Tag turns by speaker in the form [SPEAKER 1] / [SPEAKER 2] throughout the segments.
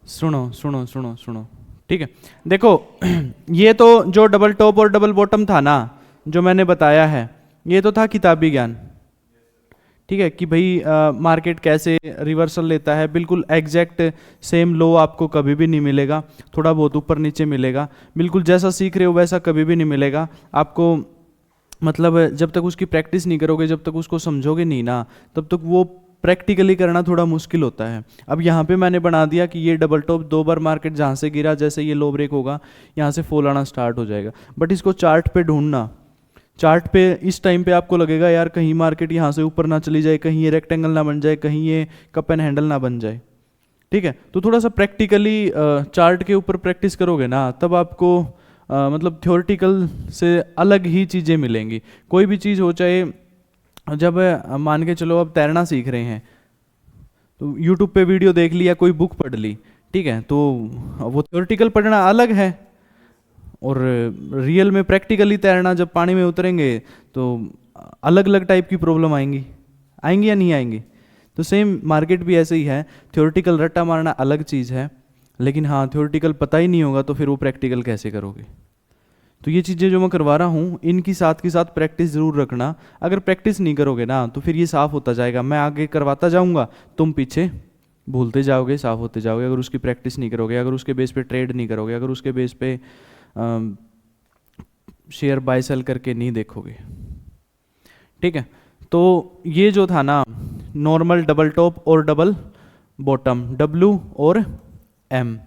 [SPEAKER 1] सुनो सुनो सुनो सुनो, ठीक है। देखो ये तो जो डबल टॉप और डबल बॉटम था ना, जो मैंने बताया है, ये तो था किताबी ज्ञान, ठीक है, कि भाई मार्केट कैसे रिवर्सल लेता है, बिल्कुल एग्जैक्ट सेम लो आपको कभी भी नहीं मिलेगा, थोड़ा बहुत ऊपर नीचे मिलेगा, बिल्कुल जैसा सीख रहे हो वैसा कभी भी नहीं मिलेगा आपको। मतलब जब तक उसकी प्रैक्टिस नहीं करोगे, जब तक उसको समझोगे नहीं ना, तब तक वो प्रैक्टिकली करना थोड़ा मुश्किल होता है। अब यहाँ पे मैंने बना दिया कि ये डबल टॉप 2 बार मार्केट जहाँ से गिरा, जैसे ये लो ब्रेक होगा यहाँ से फॉल आना स्टार्ट हो जाएगा, बट इसको चार्ट पे ढूंढना। चार्ट पे इस टाइम पे आपको लगेगा यार कहीं मार्केट यहाँ से ऊपर ना चली जाए, कहीं ये रेक्टेंगल ना बन जाए, कहीं ये कप एंड हैंडल ना बन जाए, ठीक है। तो थोड़ा सा प्रैक्टिकली चार्ट के ऊपर प्रैक्टिस करोगे ना, तब आपको मतलब थ्योरेटिकल से अलग ही चीज़ें मिलेंगी। कोई भी चीज़ हो, चाहे जब मान के चलो आप तैरना सीख रहे हैं, तो यूट्यूब पे वीडियो देख लिया, कोई बुक पढ़ ली, ठीक है, तो वो थ्योरेटिकल पढ़ना अलग है, और रियल में प्रैक्टिकली तैरना, जब पानी में उतरेंगे तो अलग अलग टाइप की प्रॉब्लम आएंगी, आएंगी या नहीं आएंगी। तो सेम मार्केट भी ऐसे ही है, थ्योरेटिकल रट्टा मारना अलग चीज़ है, लेकिन हाँ थ्योरेटिकल पता ही नहीं होगा तो फिर वो प्रैक्टिकल कैसे करोगे। तो ये चीज़ें जो मैं करवा रहा हूँ, इनकी साथ के साथ प्रैक्टिस ज़रूर रखना। अगर प्रैक्टिस नहीं करोगे ना तो फिर ये साफ़ होता जाएगा, मैं आगे करवाता जाऊँगा, तुम पीछे भूलते जाओगे, साफ़ होते जाओगे। अगर उसकी प्रैक्टिस नहीं करोगे, अगर उसके बेस पे ट्रेड नहीं करोगे, अगर उसके बेस पे शेयर बाय सेल करके नहीं देखोगे, ठीक है। तो ये जो था ना, नॉर्मल डबल टॉप और डबल बॉटम, डब्ल्यू और एम,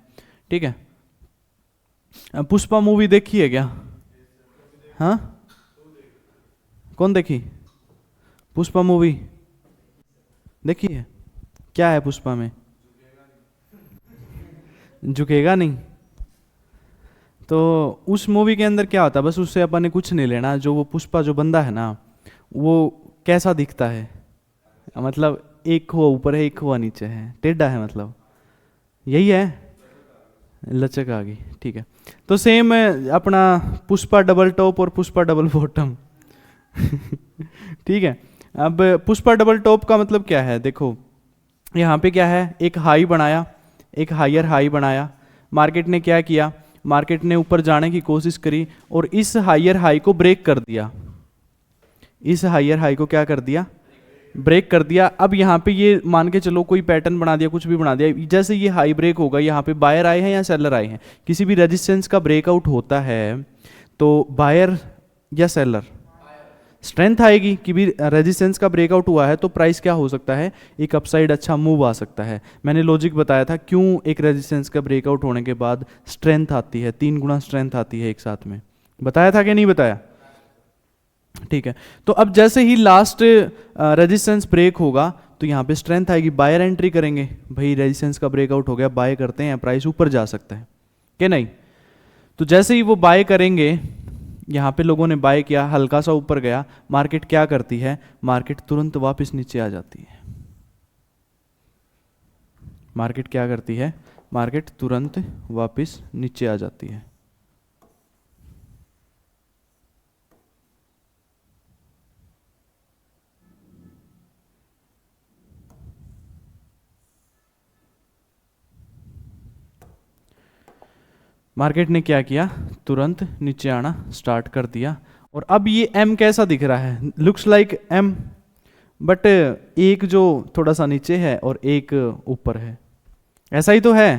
[SPEAKER 1] ठीक है। पुष्पा मूवी देखी है क्या? हाँ, कौन देखी? पुष्पा मूवी देखी है? क्या है पुष्पा में? झुकेगा नहीं। तो उस मूवी के अंदर क्या होता है, बस उससे अपन ने कुछ नहीं लेना, जो वो पुष्पा जो बंदा है ना, वो कैसा दिखता है, मतलब एक हुआ ऊपर है, एक हुआ नीचे है, टेढ़ा है, मतलब यही है, लचक आ गई, ठीक है। तो सेम अपना पुष्पा डबल टॉप और पुष्पा डबल बॉटम ठीक है। अब पुष्पा डबल टॉप का मतलब क्या है, देखो यहाँ पे क्या है, एक हाई बनाया, एक हायर हाई बनाया, मार्केट ने क्या किया, मार्केट ने ऊपर जाने की कोशिश करी और इस हायर हाई को ब्रेक कर दिया, इस हायर हाई को क्या कर दिया, ब्रेक कर दिया। अब यहाँ पे ये मान के चलो कोई पैटर्न बना दिया, कुछ भी बना दिया, जैसे ये हाई ब्रेक होगा, यहाँ पे बायर आए हैं या सेलर आए हैं, किसी भी रेजिस्टेंस का ब्रेकआउट होता है तो बायर या सेलर स्ट्रेंथ आएगी, कि भी रेजिस्टेंस का ब्रेकआउट हुआ है तो प्राइस क्या हो सकता है, एक अपसाइड अच्छा मूव आ सकता है। मैंने लॉजिक बताया था क्यों एक रेजिस्टेंस का ब्रेकआउट होने के बाद स्ट्रेंथ आती है, 3 गुना स्ट्रेंथ आती है एक साथ में, बताया था कि नहीं बताया, ठीक है। तो अब जैसे ही लास्ट रेजिस्टेंस ब्रेक होगा तो यहाँ पे स्ट्रेंथ आएगी, बायर एंट्री करेंगे, भाई रेजिस्टेंस का ब्रेकआउट हो गया, बाय करते हैं, प्राइस ऊपर जा सकता है कि नहीं। तो जैसे ही वो बाय करेंगे, यहाँ पे लोगों ने बाय किया, हल्का सा ऊपर गया, मार्केट क्या करती है, मार्केट तुरंत वापस नीचे आ जाती है, मार्केट क्या करती है, मार्केट तुरंत वापस नीचे आ जाती है। मार्केट ने क्या किया, तुरंत नीचे आना स्टार्ट कर दिया, और अब ये एम कैसा दिख रहा है, लुक्स लाइक एम, बट एक जो थोड़ा सा नीचे है और एक ऊपर है, ऐसा ही तो है।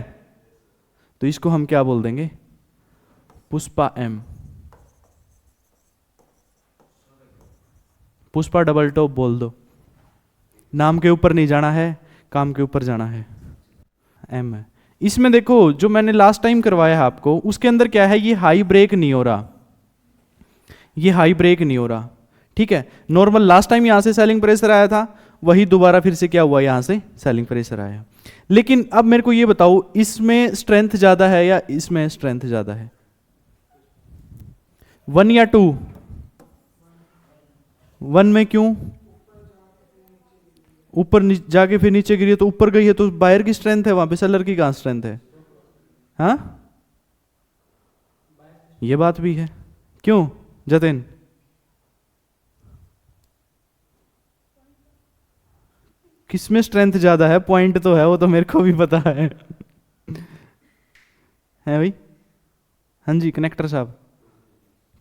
[SPEAKER 1] तो इसको हम क्या बोल देंगे, Pushpa M, Pushpa double top बोल दो, नाम के ऊपर नहीं जाना है, काम के ऊपर जाना है, एम है। इसमें देखो जो मैंने लास्ट टाइम करवाया है आपको, उसके अंदर क्या है, ये हाई ब्रेक नहीं हो रहा, ये हाई ब्रेक नहीं हो रहा, ठीक है। नॉर्मल लास्ट टाइम यहां से सेलिंग प्रेशर आया था, वही दोबारा फिर से क्या हुआ, यहां से सेलिंग प्रेशर आया। लेकिन अब मेरे को ये बताओ, इसमें स्ट्रेंथ ज्यादा है या इसमें स्ट्रेंथ ज्यादा है, 1 या 2? 1 में क्यों, ऊपर जाके फिर नीचे गिरी है, तो ऊपर गई है तो बायर की स्ट्रेंथ है, वहां पे सेलर की कहां स्ट्रेंथ है, हाँ, ये बात भी है। क्यों जतिन, किसमें स्ट्रेंथ ज्यादा है, पॉइंट तो है, वो तो मेरे को भी पता है है भाई? हाँ जी कनेक्टर साहब,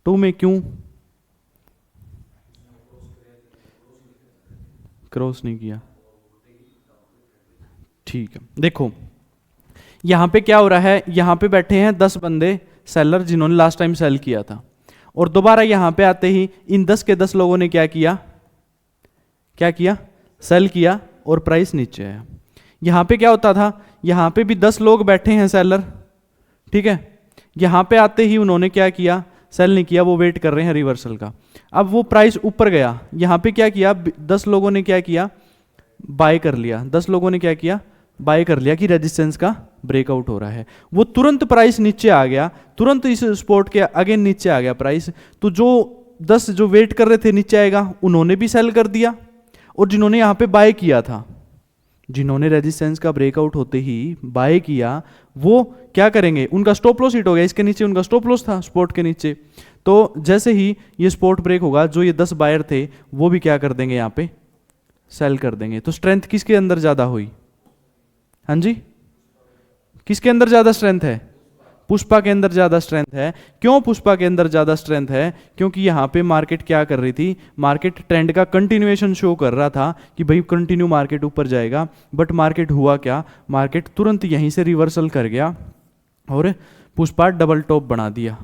[SPEAKER 1] 2 में क्यों क्रॉस नहीं किया? ठीक है, देखो यहाँ पे क्या हो रहा है, यहाँ पे बैठे हैं 10 बंदे सेलर जिन्होंने लास्ट टाइम सेल किया था, और दोबारा यहाँ पे आते ही इन 10 के 10 लोगों ने क्या किया, क्या किया, सेल किया और प्राइस नीचे आया। यहाँ पे क्या होता था, यहाँ पे भी 10 लोग बैठे हैं सेलर, ठीक है, यहाँ पे आते ही उन्होंने क्या किया, सेल नहीं किया, वो वेट कर रहे हैं रिवर्सल का। अब वो प्राइस ऊपर गया, यहाँ पे क्या किया, 10 लोगों ने क्या किया, बाय कर लिया, 10 लोगों ने क्या किया, बाय कर लिया कि रेजिस्टेंस का ब्रेकआउट हो रहा है। वो तुरंत प्राइस नीचे आ गया, तुरंत इस स्पॉट के अगेन नीचे आ गया प्राइस। तो जो 10 जो वेट कर रहे थे नीचे आएगा, उन्होंने भी सेल कर दिया, और जिन्होंने यहाँ पे बाय किया था, जिन्होंने रेजिस्टेंस का ब्रेकआउट होते ही बाय किया, वो क्या करेंगे, उनका स्टॉप लॉस हिट हो गया, इसके नीचे उनका स्टॉप लॉस था स्पॉट के नीचे। तो जैसे ही ये स्पॉट ब्रेक होगा, जो ये 10 बायर थे वो भी क्या कर देंगे, यहाँ पे सेल कर देंगे। तो स्ट्रेंथ किसके अंदर ज्यादा हुई? हाँ जी, किसके अंदर ज्यादा स्ट्रेंथ है? पुष्पा के अंदर ज्यादा स्ट्रेंथ है। क्यों पुष्पा के अंदर ज्यादा स्ट्रेंथ है? क्योंकि यहाँ पे मार्केट क्या कर रही थी, मार्केट ट्रेंड का कंटिन्यूएशन शो कर रहा था कि भाई कंटिन्यू मार्केट ऊपर जाएगा, बट मार्केट हुआ क्या, मार्केट तुरंत यहीं से रिवर्सल कर गया और पुष्पा डबल टॉप बना दिया।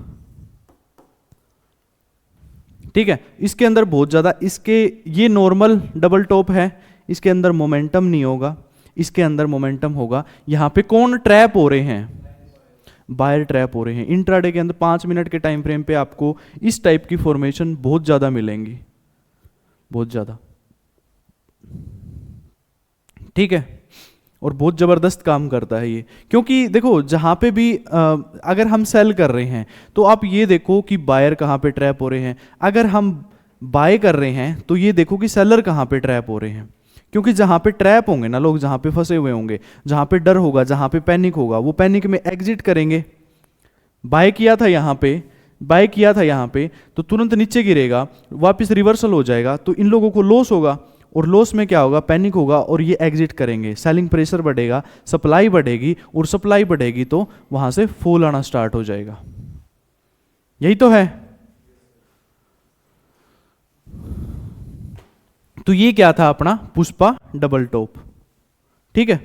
[SPEAKER 1] ठीक है, इसके अंदर बहुत ज्यादा, इसके ये नॉर्मल डबल टॉप है, इसके अंदर मोमेंटम नहीं होगा, इसके अंदर मोमेंटम होगा। यहां पे कौन ट्रैप हो रहे हैं? बायर ट्रैप हो रहे हैं। इंट्राडे के अंदर 5 मिनट के टाइम फ्रेम पे आपको इस टाइप की फॉर्मेशन बहुत ज्यादा मिलेंगी, बहुत ज्यादा, ठीक है, और बहुत जबरदस्त काम करता है ये। क्योंकि देखो जहां पे भी अगर हम सेल कर रहे हैं तो आप ये देखो कि बायर कहां पे ट्रैप हो रहे हैं, अगर हम बाय कर रहे हैं तो ये देखो कि सेलर कहां पे ट्रैप हो रहे हैं। क्योंकि जहां पे ट्रैप होंगे ना लोग, जहां पे फंसे हुए होंगे, जहां पे डर होगा, जहां पे पैनिक होगा, वो पैनिक में एग्जिट करेंगे। बाय किया था यहां पे, बाय किया था यहां पे, तो तुरंत नीचे गिरेगा, वापस रिवर्सल हो जाएगा, तो इन लोगों को लॉस होगा, और लॉस में क्या होगा, पैनिक होगा और ये एग्जिट करेंगे, सेलिंग प्रेशर बढ़ेगा, सप्लाई बढ़ेगी, और सप्लाई बढ़ेगी तो वहां से फॉल आना स्टार्ट हो जाएगा। यही तो है। तो ये क्या था अपना पुष्पा डबल टॉप, ठीक है।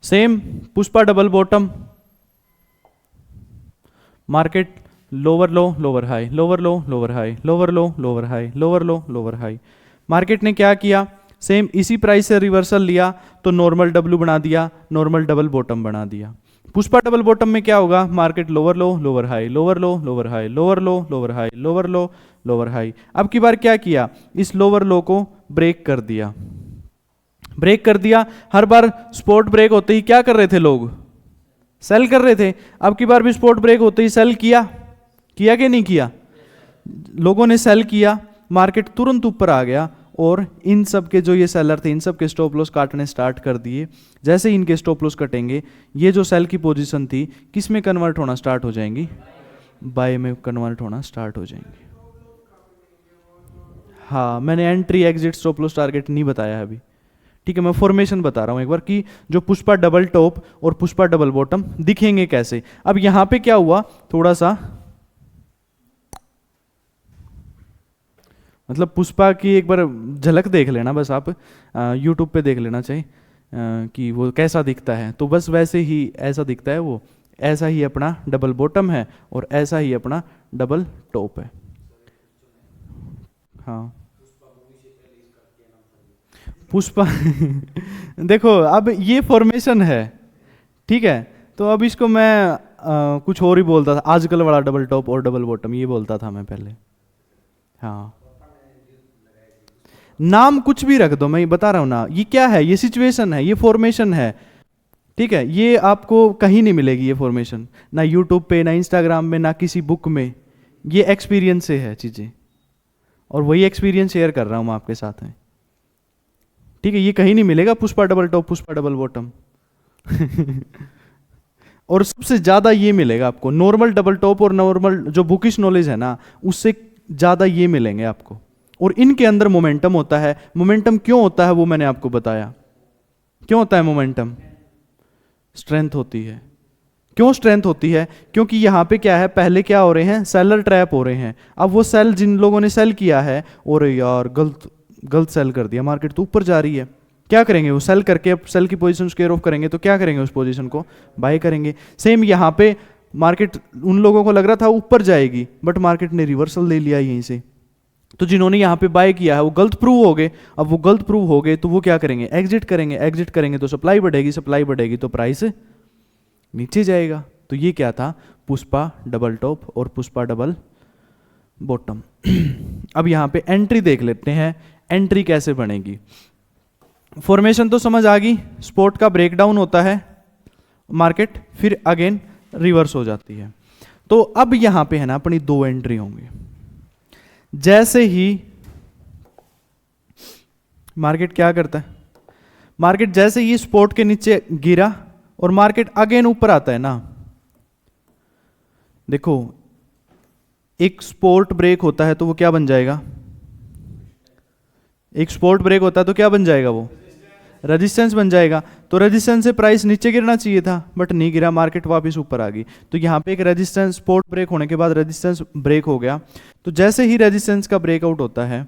[SPEAKER 1] Same Pushpa double bottom, market lower low lower high, lower low lower high, lower low lower high, lower low lower high. Market ने क्या किया, सेम इसी प्राइस से रिवर्सल लिया तो नॉर्मल डब्ल्यू बना दिया, नॉर्मल डबल बॉटम बना दिया। पुष्पा डबल बॉटम में क्या होगा, market lower low lower high, lower low lower high, lower low lower high, lower low lower high. अब की बार क्या किया, इस लोअर लो को ब्रेक कर दिया, ब्रेक कर दिया। हर बार स्पॉट ब्रेक होते ही क्या कर रहे थे लोग, सेल कर रहे थे। अब की बार भी स्पॉट ब्रेक होते ही सेल किया, किया कि नहीं किया, लोगों ने सेल किया, मार्केट तुरंत ऊपर आ गया, और इन सब के जो ये सेलर थे, इन सब के स्टॉप लॉस काटने स्टार्ट कर दिए। जैसे ही इनके स्टॉप लॉस कटेंगे, ये जो सेल की पोजीशन थी किस में कन्वर्ट होना स्टार्ट हो जाएंगी, बाय में कन्वर्ट होना स्टार्ट हो जाएंगे। हाँ, मैंने entry exit stop loss target नहीं बताया है अभी, ठीक है, मैं फॉर्मेशन बता रहा हूं एक बार कि जो पुष्पा डबल टॉप और पुष्पा डबल बॉटम दिखेंगे कैसे। अब यहां पे क्या हुआ, थोड़ा सा मतलब पुष्पा की एक बार झलक देख लेना बस, आप यूट्यूब पे देख लेना चाहिए कि वो कैसा दिखता है। तो बस वैसे ही ऐसा दिखता है वो, ऐसा ही अपना डबल बॉटम है और ऐसा ही अपना डबल टॉप है। हाँ पुष्पा देखो अब ये फॉर्मेशन है, ठीक है, तो अब इसको मैं कुछ और ही बोलता था, आजकल वाला डबल टॉप और डबल बॉटम ये बोलता था मैं पहले। हाँ, नाम कुछ भी रख दो, मैं बता रहा हूं ना, ये क्या है, ये सिचुएशन है, ये फॉर्मेशन है, ठीक है। ये आपको कहीं नहीं मिलेगी ये फॉर्मेशन, ना यूट्यूब पे, ना इंस्टाग्राम में, ना किसी बुक में। ये एक्सपीरियंस से है चीजें, और वही एक्सपीरियंस शेयर कर रहा हूं मैं आपके साथ में, ठीक है। ये कहीं नहीं मिलेगा Pushpa double top Pushpa double bottom और सबसे ज्यादा ये मिलेगा आपको नॉर्मल डबल टॉप, और नॉर्मल जो बुकिश नॉलेज है ना उससे ज्यादा ये मिलेंगे आपको। और इनके अंदर मोमेंटम होता है। मोमेंटम क्यों होता है वो मैंने आपको बताया, क्यों होता है मोमेंटम, स्ट्रेंथ होती है। क्यों स्ट्रेंथ होती है? क्योंकि यहाँ पे क्या है, पहले क्या हो रहे हैं, सेलर ट्रैप हो रहे हैं। अब वो सेल जिन लोगों ने सेल किया है, और यार गलत गलत सेल कर दिया, मार्केट तो ऊपर जा रही है, क्या करेंगे वो सेल करके, अब सेल की पोजीशन स्क्वेयर ऑफ करेंगे तो क्या करेंगे, उस पोजीशन को बाय करेंगे। सेम यहाँ पे मार्केट, उन लोगों को लग रहा था ऊपर जाएगी, बट मार्केट ने रिवर्सल ले लिया यहीं से, तो जिन्होंने यहाँ पे बाय किया है वो गलत प्रूव हो गए। अब वो गलत प्रूव हो गए तो वो क्या करेंगे, एग्जिट करेंगे। एग्जिट करेंगे तो सप्लाई बढ़ेगी, सप्लाई बढ़ेगी तो प्राइस नीचे जाएगा। तो ये क्या था, पुष्पा डबल टॉप और पुष्पा डबल बॉटम। अब यहाँ पे एंट्री देख लेते हैं, एंट्री कैसे बनेगी। फॉर्मेशन तो समझ आ गई, स्पॉट का ब्रेकडाउन होता है मार्केट, फिर अगेन रिवर्स हो जाती है। तो अब यहाँ पे है ना अपनी दो एंट्री होंगी। जैसे ही मार्केट क्या करता है, मार्केट जैसे ही स्पॉट के नीचे गिरा और मार्केट अगेन ऊपर आता है ना, देखो एक स्पॉट ब्रेक होता है तो वो क्या बन जाएगा, एक स्पॉट ब्रेक होता है तो क्या बन जाएगा, वो रेजिस्टेंस बन जाएगा। तो रेजिस्टेंस से प्राइस नीचे गिरना चाहिए था, बट नहीं गिरा, मार्केट वापस ऊपर आ गई। तो यहाँ पे एक रेजिस्टेंस, स्पॉट ब्रेक होने के बाद रेजिस्टेंस ब्रेक हो गया। तो जैसे ही रेजिस्टेंस का ब्रेकआउट होता है,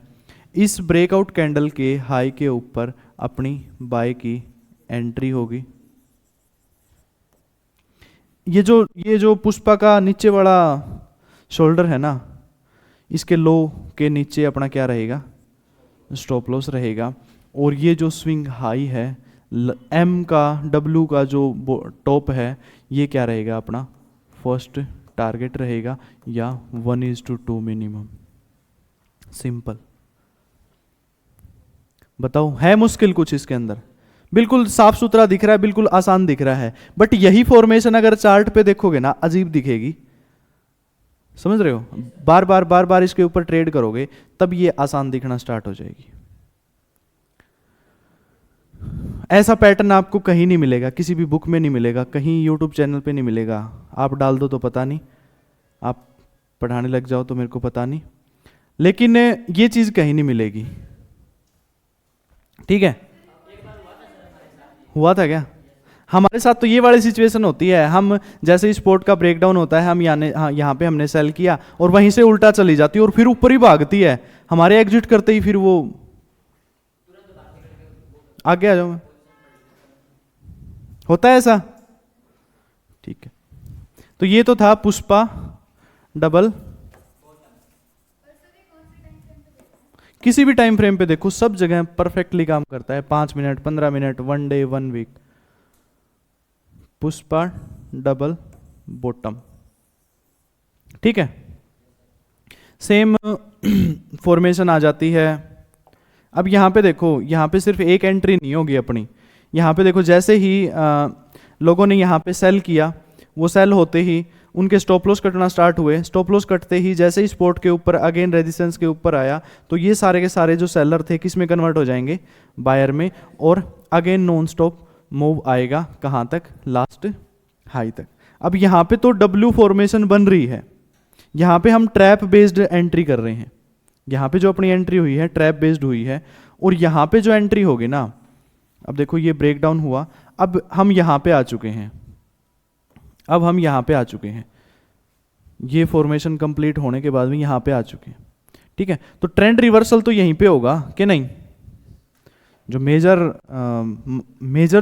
[SPEAKER 1] इस ब्रेकआउट कैंडल के हाई के ऊपर अपनी बाय की एंट्री होगी। ये जो पुष्पा का नीचे वाला शोल्डर है ना, इसके लो के नीचे अपना क्या रहेगा, स्टॉप लॉस रहेगा। और ये जो स्विंग हाई है एम का, डब्ल्यू का जो टॉप है, ये क्या रहेगा, अपना फर्स्ट टारगेट रहेगा, या 1:2 मिनिमम। सिंपल। बताओ है मुश्किल कुछ इसके अंदर? बिल्कुल साफ सुथरा दिख रहा है, बिल्कुल आसान दिख रहा है। बट यही फॉर्मेशन अगर चार्ट पे देखोगे ना, अजीब दिखेगी। समझ रहे हो? बार बार इसके ऊपर ट्रेड करोगे तब ये आसान दिखना स्टार्ट हो जाएगी। ऐसा पैटर्न आपको कहीं नहीं मिलेगा, किसी भी बुक में नहीं मिलेगा, कहीं यूट्यूब चैनल पे नहीं मिलेगा। आप डाल दो तो पता नहीं, आप पढ़ाने लग जाओ तो मेरे को पता नहीं, लेकिन ये चीज कहीं नहीं मिलेगी। ठीक है, हुआ था क्या हमारे साथ? तो ये वाली सिचुएशन होती है, हम जैसे ही स्पॉट का ब्रेकडाउन होता है, हम यहाँ पे हमने सेल किया और वहीं से उल्टा चली जाती है और फिर ऊपर ही भागती है। हमारे एग्जिट करते ही फिर वो आगे आ जाओ, मैं होता है ऐसा। ठीक है, तो ये तो था पुष्पा डबल। किसी भी टाइम फ्रेम पे देखो, सब जगह परफेक्टली काम करता है। 5 minute, 15 minute, 1 day, 1 week. Pushpa double bottom, ठीक है, सेम फॉर्मेशन आ जाती है। अब यहां पे देखो, यहां पे सिर्फ एक एंट्री नहीं होगी अपनी। यहाँ पे देखो, जैसे ही लोगों ने यहाँ पे सेल किया, वो सेल होते ही उनके स्टॉप लॉस कटना स्टार्ट हुए। स्टॉप लॉस कटते ही जैसे ही स्पॉट के ऊपर अगेन रेजिस्टेंस के ऊपर आया, तो ये सारे के सारे जो सेलर थे किस में कन्वर्ट हो जाएंगे, बायर में। और अगेन नॉन स्टॉप मूव आएगा कहाँ तक, लास्ट हाई तक। अब यहाँ पे तो डब्ल्यू फॉर्मेशन बन रही है, यहाँ पे हम ट्रैप बेस्ड एंट्री कर रहे हैं। यहाँ पे जो अपनी एंट्री हुई है ट्रैप बेस्ड हुई है, और यहाँ पे जो एंट्री होगी ना, अब देखो ये ब्रेकडाउन हुआ, अब हम यहाँ पे आ चुके हैं, अब हम यहाँ पे आ चुके हैं, ये फॉर्मेशन कंप्लीट होने के बाद में यहाँ पे आ चुके हैं। ठीक है, तो ट्रेंड रिवर्सल तो यहीं पे होगा कि नहीं? जो मेजर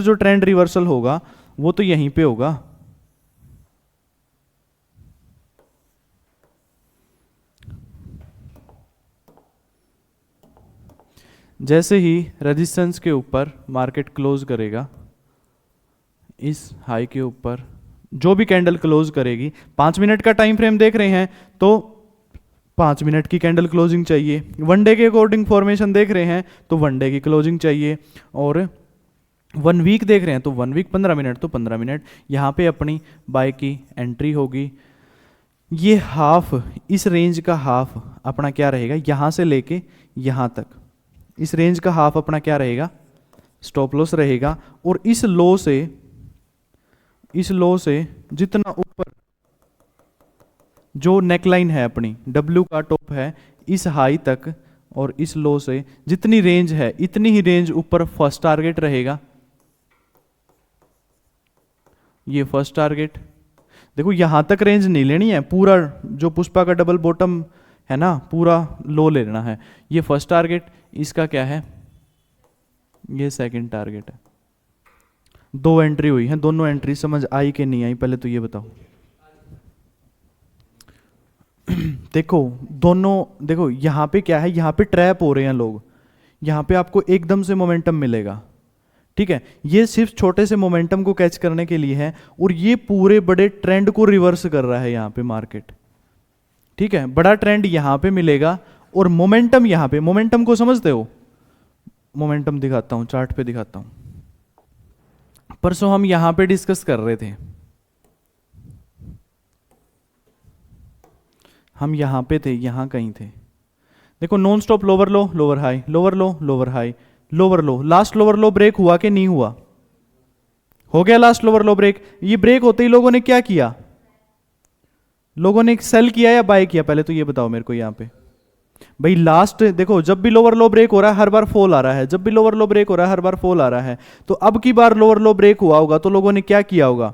[SPEAKER 1] जो ट्रेंड रिवर्सल होगा वो तो यहीं पे होगा। जैसे ही रेजिस्टेंस के ऊपर मार्केट क्लोज करेगा, इस हाई के ऊपर जो भी कैंडल क्लोज करेगी, 5 मिनट का टाइम फ्रेम देख रहे हैं तो 5 मिनट की कैंडल क्लोजिंग चाहिए। 1 डे के अकॉर्डिंग फॉर्मेशन देख रहे हैं तो 1 डे की क्लोजिंग चाहिए। और 1 वीक देख रहे हैं तो 1 वीक, 15 मिनट तो 15 मिनट। यहाँ पे अपनी बाय की एंट्री होगी। ये हाफ, इस रेंज का हाफ अपना क्या रहेगा, यहाँ से लेके यहाँ तक, इस रेंज का हाफ अपना क्या रहेगा, स्टॉप लॉस रहेगा। और इस लो से जितना ऊपर जो नेकलाइन है अपनी, डब्ल्यू का टॉप है, इस हाई तक और इस लो से जितनी रेंज है इतनी ही रेंज ऊपर फर्स्ट टारगेट रहेगा। ये फर्स्ट टारगेट। देखो यहां तक रेंज नहीं लेनी है, पूरा जो पुष्पा का डबल बॉटम है ना पूरा लो लेना है। ये फर्स्ट टारगेट, इसका क्या है, ये सेकंड टारगेट है। दो एंट्री हुई है, दोनों एंट्री समझ आई कि नहीं आई, पहले तो ये बताओ। देखो दोनों, देखो यहाँ पे क्या है, यहाँ पे ट्रैप हो रहे हैं लोग, यहाँ पे आपको एकदम से मोमेंटम मिलेगा, ठीक है। ये सिर्फ छोटे से मोमेंटम को कैच करने के लिए है, और ये पूरे बड़े ट्रेंड को रिवर्स कर रहा है यहाँ पे मार्केट, ठीक है। बड़ा ट्रेंड यहाँ पे मिलेगा और मोमेंटम यहाँ पे, मोमेंटम को समझते हो, मोमेंटम दिखाता हूँ, चार्ट पे दिखाता हूँ। परसों हम यहाँ पे डिस्कस कर रहे थे, हम यहाँ पे थे, यहाँ कहीं थे। देखो non stop lower low lower high, lower low lower high, lower low, last lower low break हुआ कि नहीं हुआ, हो गया लास्ट लोअर लो ब्रेक। ये ब्रेक होते ही लोगों ने क्या किया, लोगों ने सेल किया या बाय किया, पहले तो ये बताओ मेरे को। यहाँ पे भाई लास्ट देखो, जब भी लोअर लो ब्रेक हो रहा है हर बार फॉल आ रहा है, जब भी लोअर लो ब्रेक हो रहा है हर बार फॉल आ रहा है। तो अब की बार लोअर लो ब्रेक हुआ होगा तो लोगों ने क्या किया होगा,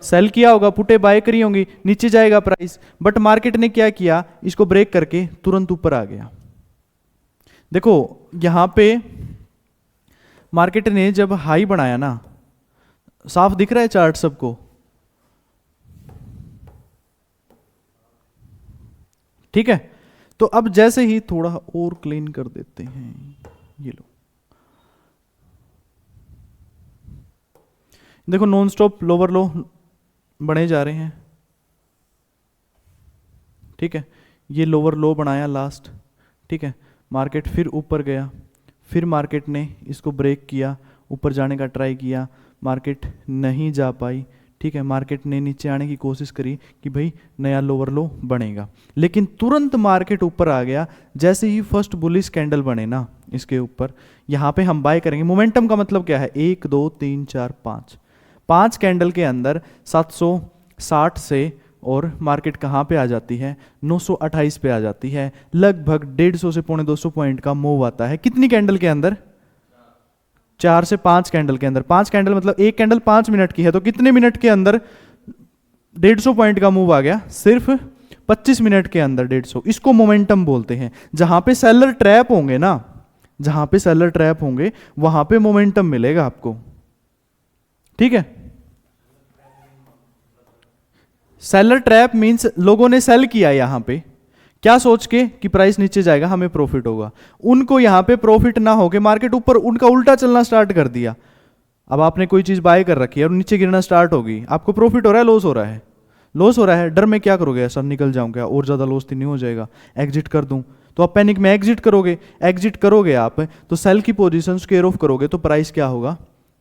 [SPEAKER 1] सेल किया होगा, पुटे बाय करी होंगी, नीचे जाएगा प्राइस। बट मार्केट ने क्या किया, इसको ब्रेक करके तुरंत ऊपर आ गया। देखो यहां पे मार्केट ने जब हाई बनाया ना, साफ दिख रहा है चार्ट सबको, ठीक है। तो अब जैसे ही थोड़ा और क्लीन कर देते हैं, ये लो, देखो नॉन स्टॉप लोअर लो बने जा रहे हैं, ठीक है। ये लोअर लो बनाया लास्ट, ठीक है। मार्केट फिर ऊपर गया, फिर मार्केट ने इसको ब्रेक किया, ऊपर जाने का ट्राई किया, मार्केट नहीं जा पाई, ठीक है। मार्केट ने नीचे आने की कोशिश करी कि भाई नया लोअर लो बनेगा, लेकिन तुरंत मार्केट ऊपर आ गया। जैसे ही फर्स्ट बुलिश कैंडल बने ना इसके ऊपर, यहाँ पे हम बाय करेंगे। मोमेंटम का मतलब क्या है, 1 2 3 4 5, 5 कैंडल के अंदर 760 से, और मार्केट कहाँ पे आ जाती है, 928 पे आ जाती है। लगभग 150 से 250 पॉइंट का मूव आता है। कितनी कैंडल के अंदर, 4 से 5 कैंडल के अंदर। 5 कैंडल मतलब एक कैंडल 5 मिनट की है, तो कितने मिनट के अंदर 150 पॉइंट का मूव आ गया, सिर्फ 25 मिनट के अंदर 150। इसको मोमेंटम बोलते हैं। जहां पे सेलर ट्रैप होंगे ना, जहां पे सेलर ट्रैप होंगे वहां पे मोमेंटम मिलेगा आपको, ठीक है। सेलर ट्रैप मींस लोगों ने सेल किया यहां पे, क्या सोच के कि प्राइस नीचे जाएगा हमें प्रॉफिट होगा। उनको यहां पे प्रॉफिट ना होके मार्केट ऊपर उनका उल्टा चलना स्टार्ट कर दिया। अब आपने कोई चीज बाय कर रखी है और नीचे गिरना स्टार्ट होगी, आपको प्रॉफिट हो रहा है, लॉस हो रहा है, लॉस हो रहा है। डर में क्या करोगे, सर निकल जाऊंगा और ज्यादा लॉस तो नहीं हो जाएगा, एग्जिट कर दूं, तो आप पैनिक में एग्जिट करोगे। एग्जिट करोगे आप तो सेल की पोजीशन स्क्वेयर ऑफ करोगे, तो प्राइस क्या होगा,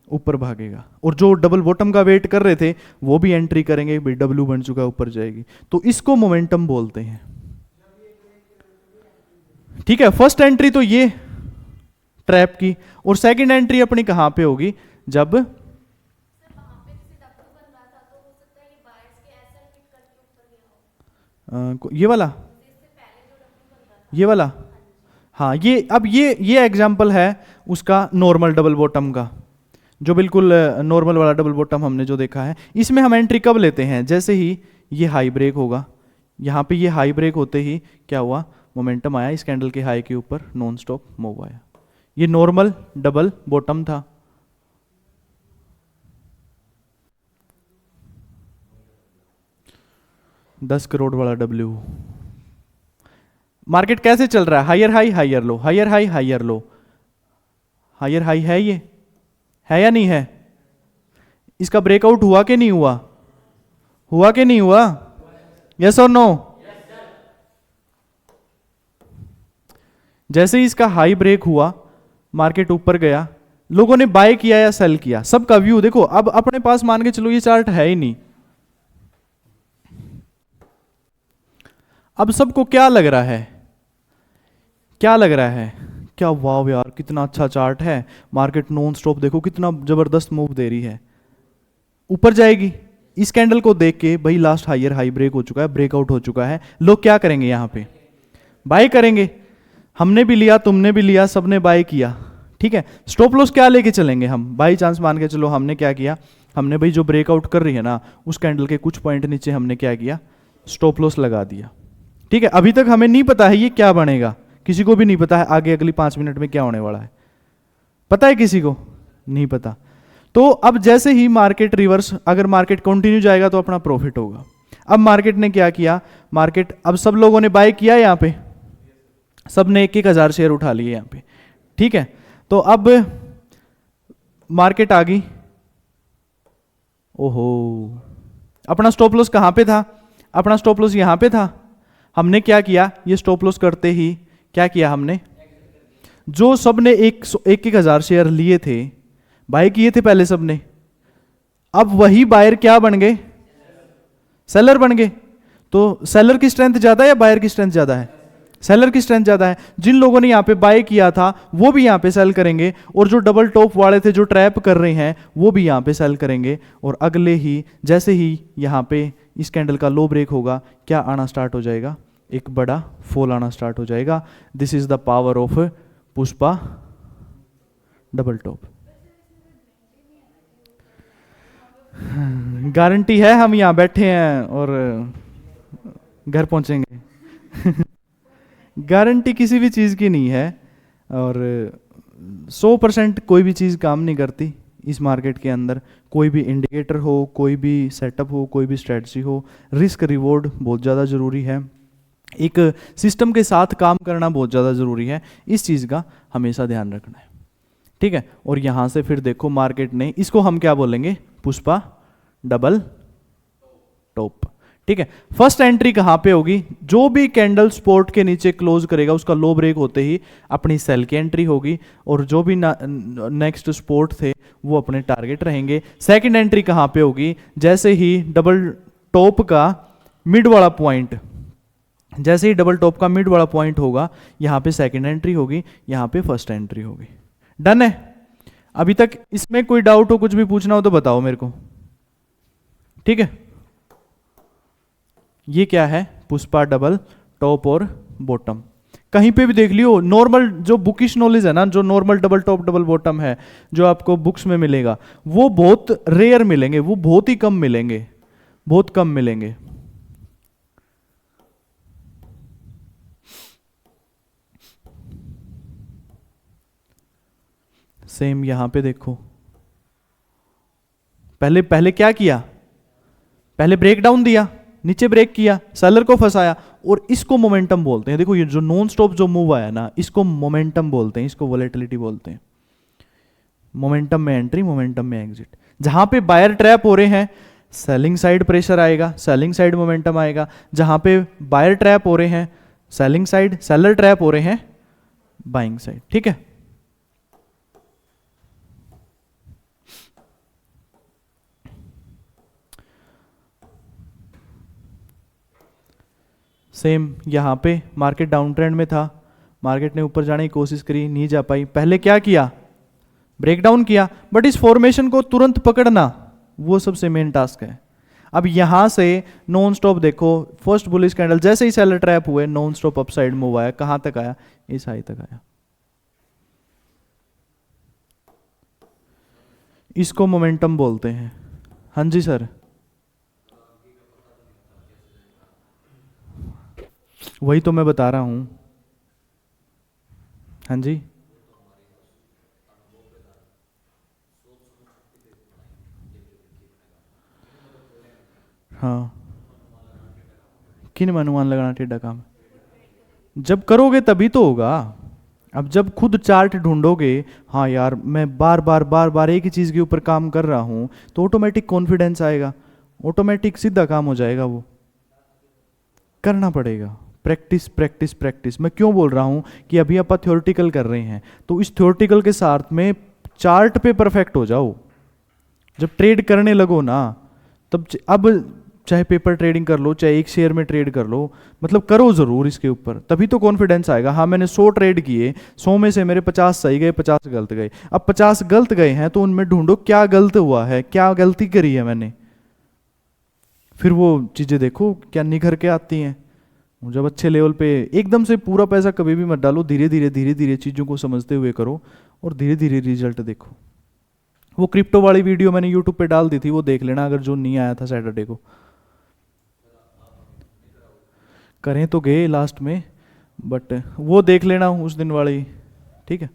[SPEAKER 1] ऊपर भागेगा। और जो डबल बॉटम का वेट कर रहे थे वो भी एंट्री करेंगे, भाई डब्ल्यू बन चुका है ऊपर जाएगी। तो इसको मोमेंटम बोलते हैं, ठीक है। फर्स्ट एंट्री तो ये ट्रैप की, और सेकंड एंट्री अपनी कहां पे होगी, जब ये वाला, ये वाला, हाँ ये, अब ये एग्जांपल है उसका नॉर्मल डबल बॉटम का, जो बिल्कुल नॉर्मल वाला डबल बॉटम हमने जो देखा है। इसमें हम एंट्री कब लेते हैं, जैसे ही ये हाई ब्रेक होगा, यहाँ पे ये हाई ब्रेक होते ही क्या हुआ, मोमेंटम आया, इस कैंडल के हाई के ऊपर नॉन स्टॉप मूव आया। ये नॉर्मल डबल बॉटम था। $10 करोड़ वाला डब्ल्यू। मार्केट कैसे चल रहा है, higher high higher low, higher high higher low, higher high है, ये है या नहीं है। इसका ब्रेकआउट हुआ कि नहीं हुआ, हुआ कि नहीं हुआ, यस और नो। जैसे ही इसका हाई ब्रेक हुआ, मार्केट ऊपर गया, लोगों ने बाय किया या सेल किया, सबका व्यू देखो। अब अपने पास मान के चलो ये चार्ट है ही नहीं, अब सबको क्या लग रहा है, क्या लग रहा है, क्या वाव यार कितना अच्छा चार्ट है, मार्केट नॉन स्टॉप देखो कितना जबरदस्त मूव दे रही है, ऊपर जाएगी। इस कैंडल को देख के भाई लास्ट हायर हाई ब्रेक हो चुका है, ब्रेकआउट हो चुका है, लोग क्या करेंगे, यहां पे बाय करेंगे। हमने भी लिया, तुमने भी लिया, सबने बाय किया, ठीक है। स्टॉप लॉस क्या लेके चलेंगे हम, बाई चांस मान के चलो हमने क्या किया, हमने भाई जो ब्रेकआउट कर रही है ना, उस कैंडल के कुछ पॉइंट नीचे हमने क्या किया, स्टॉप लॉस लगा दिया। ठीक है, अभी तक हमें नहीं पता है ये क्या बनेगा, किसी को भी नहीं पता है आगे अगली 5 मिनट में क्या होने वाला है। पता है किसी को? नहीं पता। तो अब जैसे ही मार्केट रिवर्स, अगर मार्केट कंटिन्यू जाएगा तो अपना प्रॉफिट होगा। अब मार्केट ने क्या किया, मार्केट, अब सब लोगों ने बाय किया यहाँ पे, सब ने 1,000 शेयर उठा लिए यहाँ पे। ठीक है, तो अब मार्केट आ गई, ओहो, अपना स्टॉप लॉस कहाँ पे था, अपना स्टॉप लॉस यहाँ पे था। हमने क्या किया, ये स्टॉप लॉस करते ही क्या किया हमने, जो सब ने 1,000 शेयर लिए थे, बाय किए थे पहले सब ने, अब वही बायर क्या बन गए, सेलर बन गए। तो सेलर की स्ट्रेंथ ज्यादा है या बायर की स्ट्रेंथ ज्यादा है? सेलर की स्ट्रेंथ ज्यादा है। जिन लोगों ने यहां पे बाय किया था वो भी यहां पे सेल करेंगे, और जो डबल टॉप वाले थे जो ट्रैप कर रहे हैं वो भी यहां पे सेल करेंगे। और अगले ही जैसे ही यहां पे इस कैंडल का लो ब्रेक होगा, क्या आना स्टार्ट हो जाएगा, एक बड़ा फॉल आना स्टार्ट हो जाएगा। This is the power of Pushpa double top. Guarantee है, हम यहां बैठे हैं और घर पहुंचेंगे। गारंटी किसी भी चीज़ की नहीं है, और 100% कोई भी चीज़ काम नहीं करती इस मार्केट के अंदर। कोई भी इंडिकेटर हो, कोई भी सेटअप हो, कोई भी स्ट्रेटजी हो, रिस्क रिवॉर्ड बहुत ज़्यादा ज़रूरी है। एक सिस्टम के साथ काम करना बहुत ज़्यादा ज़रूरी है, इस चीज़ का हमेशा ध्यान रखना है। ठीक है, और यहाँ से फिर देखो मार्केट ने, इसको हम क्या बोलेंगे, पुष्पा डबल टॉप। ठीक है, फर्स्ट एंट्री कहां पे होगी, जो भी कैंडल सपोर्ट के नीचे क्लोज करेगा उसका लो ब्रेक होते ही अपनी सेल की एंट्री होगी, और जो भी नेक्स्ट सपोर्ट थे वो अपने टारगेट रहेंगे। सेकंड एंट्री कहां पे होगी, जैसे ही डबल टॉप का मिड वाला पॉइंट, जैसे ही डबल टॉप का मिड वाला पॉइंट होगा, यहां पे सेकंड एंट्री होगी, यहां पे फर्स्ट एंट्री होगी। डन है? अभी तक इसमें कोई डाउट हो, कुछ भी पूछना हो तो बताओ मेरे को। ठीक है, ये क्या है, पुष्पा डबल टॉप और बॉटम। कहीं पे भी देख लियो, नॉर्मल जो बुकिश नॉलेज है ना, जो normal double top double bottom है जो आपको बुक्स में मिलेगा, वो बहुत रेयर मिलेंगे, वो बहुत ही कम मिलेंगे, बहुत कम मिलेंगे। सेम यहां पे देखो, पहले पहले क्या किया, पहले ब्रेक डाउन दिया, नीचे ब्रेक किया, सेलर को फंसाया, और इसको मोमेंटम बोलते हैं। देखो ये जो नॉन स्टॉप जो मूव आया ना, इसको मोमेंटम बोलते हैं, इसको वोलेटिलिटी बोलते हैं। मोमेंटम में एंट्री, मोमेंटम में एग्जिट। जहां पे बायर ट्रैप हो रहे हैं, सेलिंग साइड प्रेशर आएगा, सेलिंग साइड मोमेंटम आएगा। जहां पे बायर ट्रैप हो रहे हैं, सेलिंग साइड, सेलर ट्रैप हो रहे हैं, बाइंग साइड। ठीक है, सेम यहां पे मार्केट डाउन ट्रेंड में था, मार्केट ने ऊपर जाने की कोशिश करी, नहीं जा पाई। पहले क्या किया, ब्रेकडाउन किया, बट इस फॉर्मेशन को तुरंत पकड़ना वो सबसे मेन टास्क है। अब यहां से नॉन स्टॉप देखो, फर्स्ट बुलिश कैंडल जैसे ही सेलर ट्रैप हुए, नॉन स्टॉप अपसाइड मूव आया, कहां तक आया, इस हाई तक आया। इसको मोमेंटम बोलते हैं। हाँ जी सर, वही तो मैं बता रहा हूं। हाँ जी, हाँ, किन में अनुमान लगाना टेढ़ा काम, जब करोगे तभी तो होगा। अब जब खुद चार्ट ढूंढोगे, हाँ यार मैं बार बार बार बार एक ही चीज़ के ऊपर काम कर रहा हूँ, तो ऑटोमेटिक कॉन्फिडेंस आएगा, ऑटोमेटिक सीधा काम हो जाएगा। वो करना पड़ेगा, प्रैक्टिस प्रैक्टिस प्रैक्टिस। मैं क्यों बोल रहा हूँ कि अभी आप थ्योरेटिकल कर रहे हैं, तो इस थ्योरेटिकल के साथ में चार्ट पे परफेक्ट हो जाओ। जब ट्रेड करने लगो ना, तब अब चाहे पेपर ट्रेडिंग कर लो, चाहे एक शेयर में ट्रेड कर लो, मतलब करो ज़रूर इसके ऊपर, तभी तो कॉन्फिडेंस आएगा। हाँ मैंने 100 ट्रेड किए, 100 में से मेरे 50 सही गए, 50 गलत गए। अब 50 गलत गए हैं तो उनमें ढूंढो क्या गलत हुआ है, क्या गलती करी है मैंने, फिर वो चीज़ें देखो क्या निखर के आती हैं। जब अच्छे लेवल पे, एकदम से पूरा पैसा कभी भी मत डालो, धीरे धीरे धीरे धीरे चीज़ों को समझते हुए करो, और धीरे धीरे रिजल्ट देखो। वो क्रिप्टो वाली वीडियो मैंने यूट्यूब पे डाल दी थी, वो देख लेना अगर जो नहीं आया था सैटरडे को। करें तो गए लास्ट में, बट वो देख लेना उस दिन वाली, ठीक है।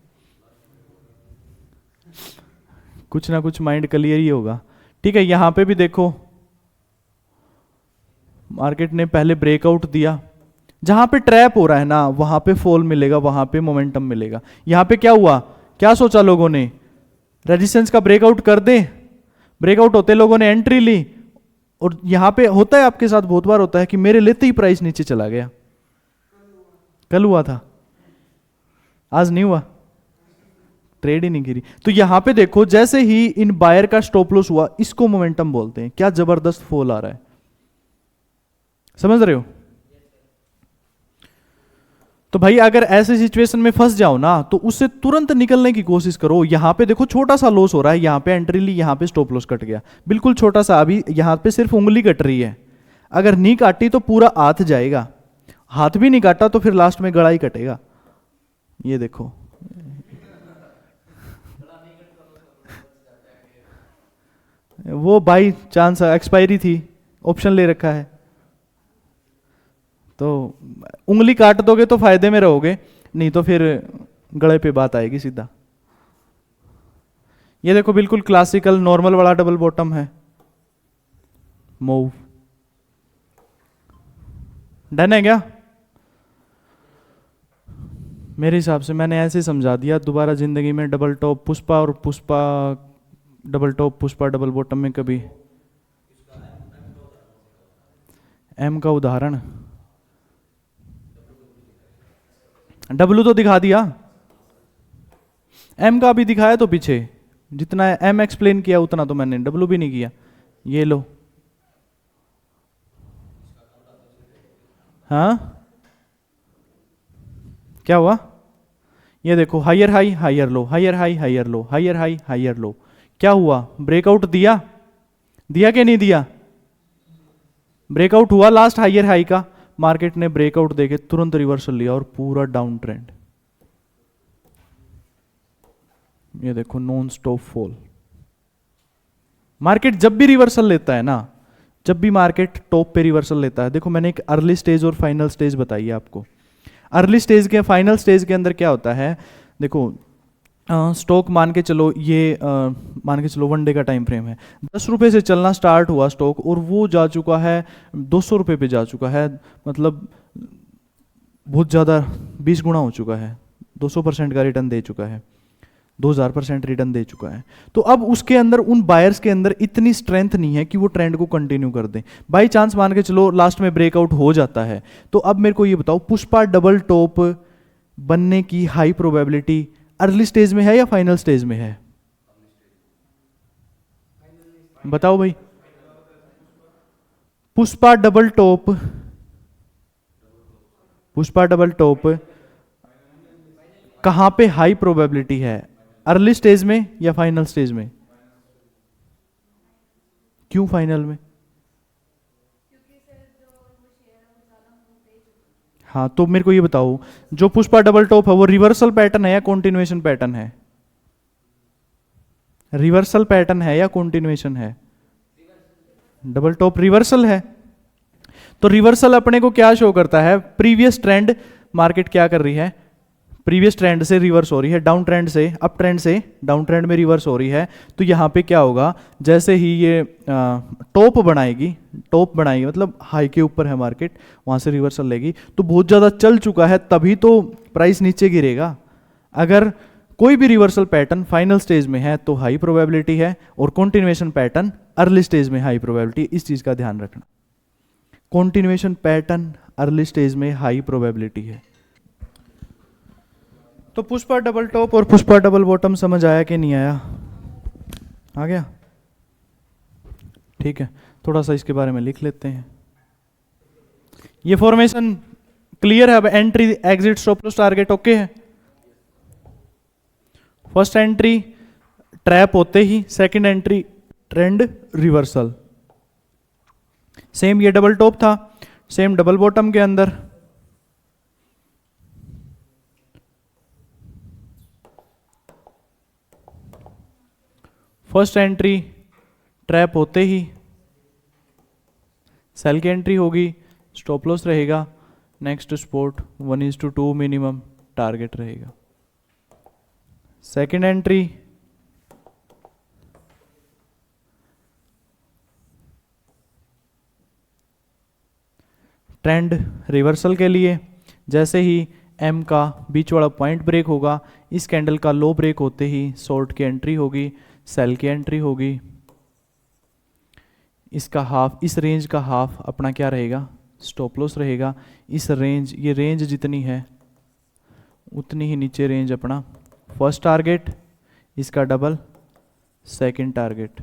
[SPEAKER 1] कुछ ना कुछ माइंड क्लियर ही होगा, ठीक है। यहाँ पे भी देखो मार्केट ने पहले ब्रेकआउट दिया, जहां पे ट्रैप हो रहा है ना वहां पे फॉल मिलेगा, वहां पे मोमेंटम मिलेगा। यहां पे क्या हुआ, क्या सोचा लोगों ने, रेजिस्टेंस का ब्रेकआउट कर दे, ब्रेकआउट होते लोगों ने एंट्री ली, और यहां पे होता है आपके साथ बहुत बार होता है कि मेरे लेते ही प्राइस नीचे चला गया। कल हुआ था, आज नहीं हुआ, ट्रेड ही नहीं गिरी। तो यहां पे देखो जैसे ही इन बायर का स्टॉप लॉस हुआ, इसको मोमेंटम बोलते हैं। क्या जबरदस्त फॉल आ रहा है, समझ रहे हो। तो भाई अगर ऐसे सिचुएशन में फंस जाओ ना तो उससे तुरंत निकलने की कोशिश करो। यहां पे देखो छोटा सा लॉस हो रहा है, यहां पे एंट्री ली, यहां पे स्टॉप लॉस कट गया, बिल्कुल छोटा सा। अभी यहां पे सिर्फ उंगली कट रही है, अगर नहीं काटी तो पूरा हाथ जाएगा, हाथ भी नहीं काटा तो फिर लास्ट में गड़ा ही कटेगा। ये देखो वो बाई चांस एक्सपायरी थी, ऑप्शन ले रखा है, तो उंगली काट दोगे तो फायदे में रहोगे, नहीं तो फिर गले पे बात आएगी सीधा। ये देखो बिल्कुल क्लासिकल नॉर्मल वाला डबल बॉटम है, मूव डन है क्या। मेरे हिसाब से मैंने ऐसे समझा दिया, दोबारा जिंदगी में डबल टॉप पुष्पा और Pushpa double top Pushpa double bottom में कभी एम का उदाहरण, डब्लू तो दिखा दिया, एम का भी दिखाया तो पीछे, जितना एम एक्सप्लेन किया उतना तो मैंने डब्लू भी नहीं किया। ये लो, हाँ क्या हुआ, ये देखो higher high higher low, higher high higher low, higher high higher low, क्या हुआ, ब्रेकआउट दिया, दिया कि नहीं दिया, ब्रेकआउट हुआ लास्ट हायर हाई का, मार्केट ने ब्रेकआउट देके तुरंत रिवर्सल लिया और पूरा डाउन ट्रेंड। ये देखो नॉन स्टॉप फॉल। मार्केट जब भी रिवर्सल लेता है ना, जब भी मार्केट टॉप पे रिवर्सल लेता है, देखो मैंने एक अर्ली स्टेज और फाइनल स्टेज बताई है आपको। अर्ली स्टेज के फाइनल स्टेज के अंदर क्या होता है, देखो स्टॉक मान के चलो, ये मान के चलो 1 डे का टाइम फ्रेम है, 10 रुपये से चलना स्टार्ट हुआ स्टॉक और वो जा चुका है 200 रुपये पे जा चुका है, मतलब बहुत ज़्यादा 20 गुना हो चुका है, 200% का रिटर्न दे चुका है, 2000% रिटर्न दे चुका है। तो अब उसके अंदर उन बायर्स के अंदर इतनी स्ट्रेंथ नहीं है कि वो ट्रेंड को कंटिन्यू कर दें। बाई चांस मान के चलो लास्ट में ब्रेकआउट हो जाता है, तो अब मेरे को ये बताओ पुष्पा डबल टॉप बनने की हाई प्रोबेबिलिटी अर्ली स्टेज में है या फाइनल स्टेज में है, बताओ भाई। Pushpa double top, Pushpa double top कहां पे हाई प्रोबेबिलिटी है, अर्ली स्टेज में या फाइनल स्टेज में। क्यों फाइनल में, हाँ तो मेरे को ये बताओ जो पुष्पा डबल टॉप है वो रिवर्सल पैटर्न है या कॉन्टिन्यूएशन पैटर्न है, रिवर्सल पैटर्न है या कॉन्टिन्यूएशन है, डबल टॉप रिवर्सल है। तो रिवर्सल अपने को क्या शो करता है, प्रीवियस ट्रेंड मार्केट क्या कर रही है, प्रीवियस ट्रेंड से रिवर्स हो रही है, डाउन ट्रेंड से अप ट्रेंड से डाउन ट्रेंड में रिवर्स हो रही है। तो यहाँ पे क्या होगा, जैसे ही ये टॉप बनाएगी, टॉप बनाएगी मतलब हाई के ऊपर है मार्केट, वहाँ से रिवर्सल लेगी, तो बहुत ज़्यादा चल चुका है तभी तो प्राइस नीचे गिरेगा। अगर कोई भी रिवर्सल पैटर्न फाइनल स्टेज में है तो हाई प्रोबेबिलिटी है, और कॉन्टिन्यूएशन पैटर्न अर्ली स्टेज में हाई प्रोबेबिलिटी, इस चीज़ का ध्यान रखना। कॉन्टिन्यूएशन पैटर्न अर्ली स्टेज में हाई प्रोबेबिलिटी है। तो पुष्पा डबल टॉप और पुष्पा डबल बॉटम समझ आया कि नहीं आया, आ गया, ठीक है। थोड़ा सा इसके बारे में लिख लेते हैं। ये फॉर्मेशन क्लियर है, अब entry exit stop loss target okay है। फर्स्ट एंट्री ट्रैप होते ही, second entry trend reversal, same ये डबल टॉप था, सेम डबल बॉटम के अंदर फर्स्ट एंट्री ट्रैप होते ही सेल की एंट्री होगी, स्टॉप लॉस रहेगा, नेक्स्ट सपोर्ट 1:2 मिनिमम टारगेट रहेगा। सेकंड एंट्री ट्रेंड रिवर्सल के लिए जैसे ही एम का बीच वाला पॉइंट ब्रेक होगा, इस कैंडल का लो ब्रेक होते ही शॉर्ट की एंट्री होगी, सेल की एंट्री होगी। इसका हाफ, इस रेंज का हाफ अपना क्या रहेगा, स्टॉप लॉस रहेगा। इस रेंज, ये रेंज जितनी है उतनी ही नीचे रेंज अपना फर्स्ट टारगेट, इसका डबल सेकंड टारगेट।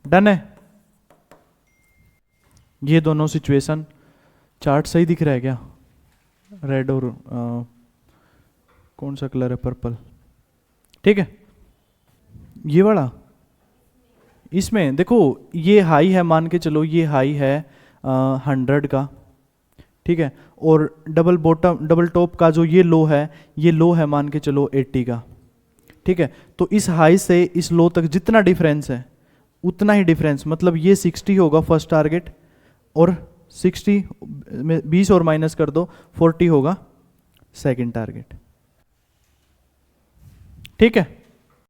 [SPEAKER 1] डन है। ये दोनों सिचुएशन, चार्ट सही दिख रहा है क्या? रेड और कौन सा कलर है, पर्पल, ठीक है। ये वाला, इसमें देखो ये हाई है, मान के चलो ये हाई है 100 का, ठीक है, और डबल बॉटम, डबल टॉप का जो ये लो है, ये लो है मान के चलो 80 का, ठीक है। तो इस हाई से इस लो तक जितना डिफरेंस है उतना ही डिफरेंस, मतलब ये 60 होगा फर्स्ट टारगेट, और 60 में 20 और माइनस कर दो 40 होगा सेकंड टारगेट, ठीक है।